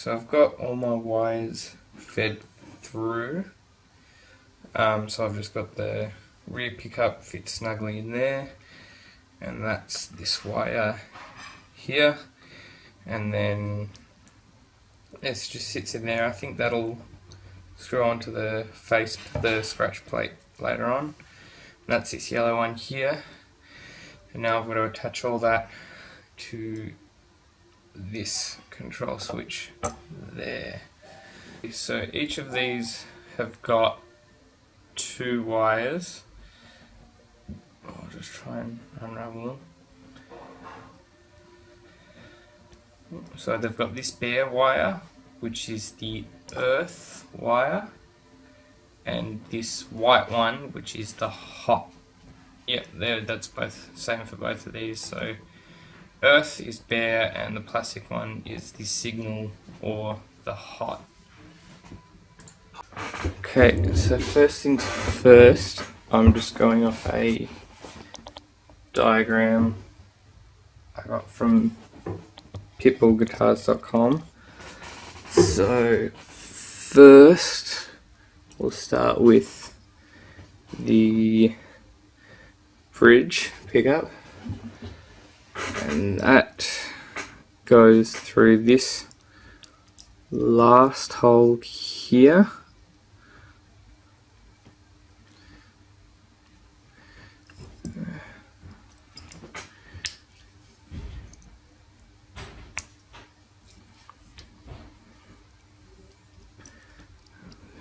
so I've got all my wires fed through. So I've just got the rear pickup fit snugly in there, and that's this wire here, and then it just sits in there. I think that'll screw onto the face, the scratch plate later on. And that's this yellow one here, and now I've got to attach all that to this control switch there. So each of these have got 2 wires. I'll just try and unravel them. So they've got this bare wire, which is the earth wire, and this white one, which is the hot. Yep, there, that's both same for both of these. So earth is bare, and the plastic one is the signal or the hot. Okay, so first things first, I'm just going off a diagram I got from pitbullguitars.com. So first we'll start with the bridge pickup, and that goes through this last hole here.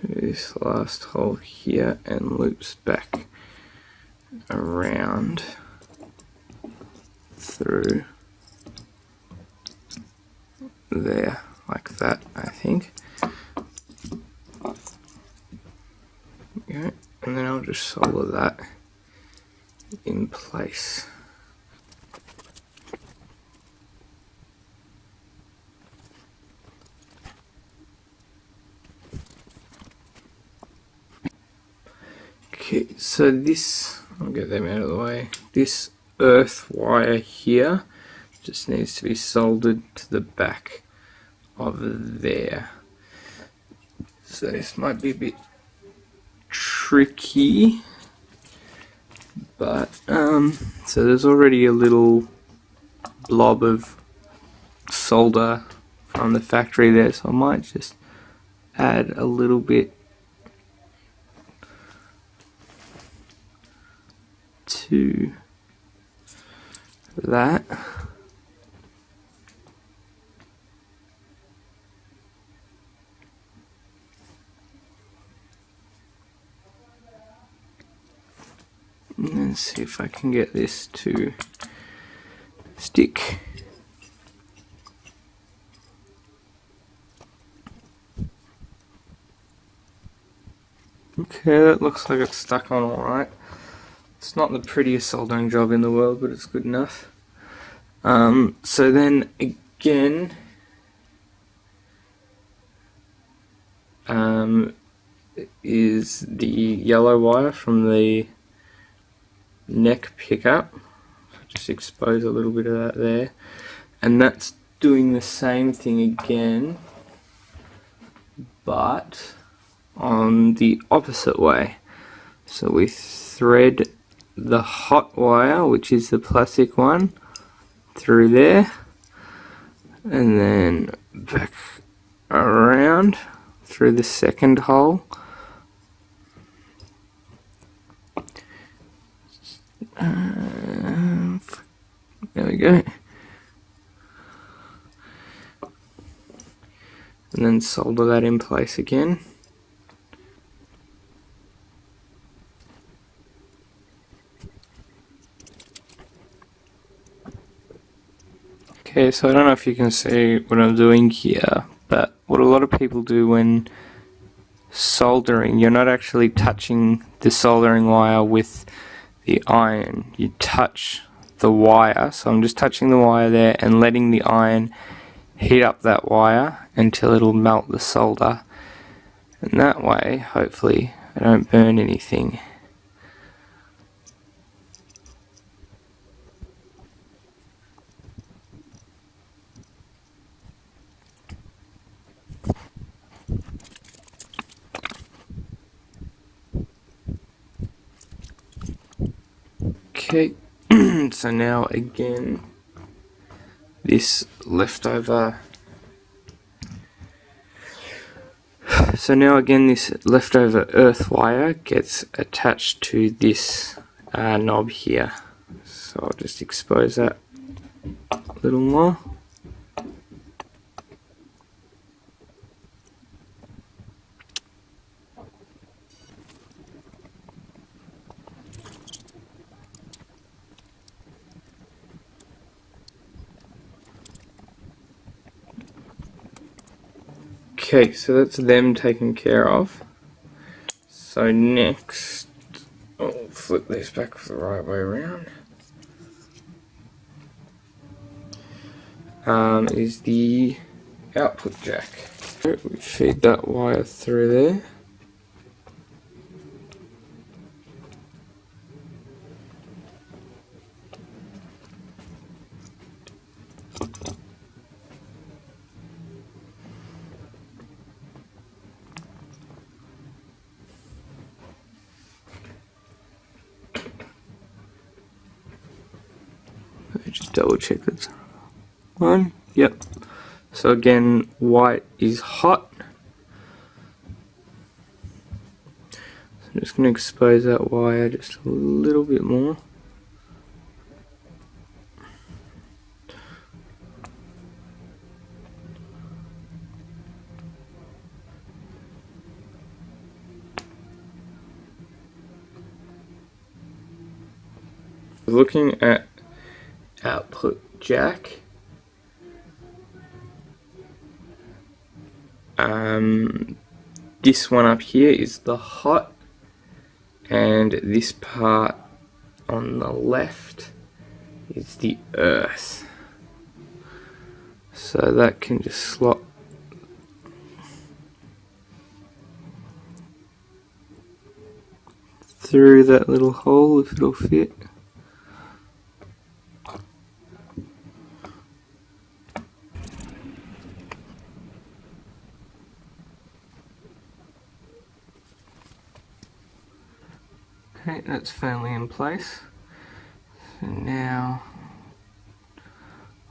This last hole here and loops back around through there like that, I think. Okay, and then I'll just solder that in place. Okay, so this, I'll get them out of the way. This earth wire here just needs to be soldered to the back of there. So this might be a bit tricky, but so there's already a little blob of solder from the factory there, so I might just add a little bit to that. And let's see if I can get this to stick. Okay, that looks like it's stuck on alright. It's not the prettiest soldering job in the world, but it's good enough. So then again, is the yellow wire from the neck pickup. Just expose a little bit of that there, and that's doing the same thing again, but on the opposite way. So we thread the hot wire, which is the plastic one, through there, and then back around through the second hole. There we go. And then solder that in place again. Okay, so I don't know if you can see what I'm doing here, but what a lot of people do when soldering, you're not actually touching the soldering wire with the iron, you touch the wire. So I'm just touching the wire there and letting the iron heat up that wire until it'll melt the solder, and that way hopefully I don't burn anything. Okay, so now again, this leftover earth wire gets attached to this knob here. So I'll just expose that a little more. Okay, so that's them taken care of. So next, I'll flip this back the right way around. Is the output jack. We feed that wire through there. Just double check that's on. Yep. So again, white is hot. So I'm just going to expose that wire just a little bit more. Looking at output jack, this one up here is the hot, and this part on the left is the earth. So that can just slot through that little hole if it'll fit. Okay, that's firmly in place. So now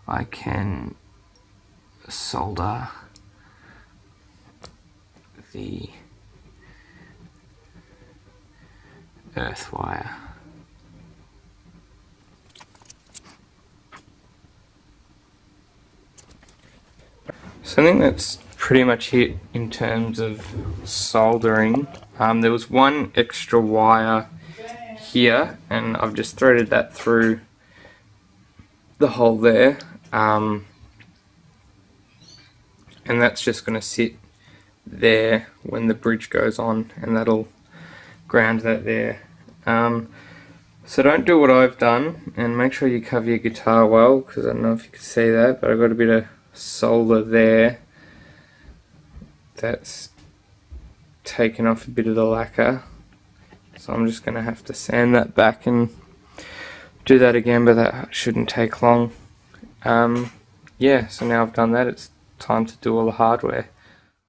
I can solder the earth wire. So I think that's pretty much it in terms of soldering. There was one extra wire here, and I've just threaded that through the hole there, and that's just going to sit there when the bridge goes on, and that'll ground that there. So don't do what I've done, and make sure you cover your guitar well, because I don't know if you can see that, but I've got a bit of solder there that's taken off a bit of the lacquer. So I'm just going to have to sand that back and do that again, but that shouldn't take long. Yeah, so now I've done that, it's time to do all the hardware.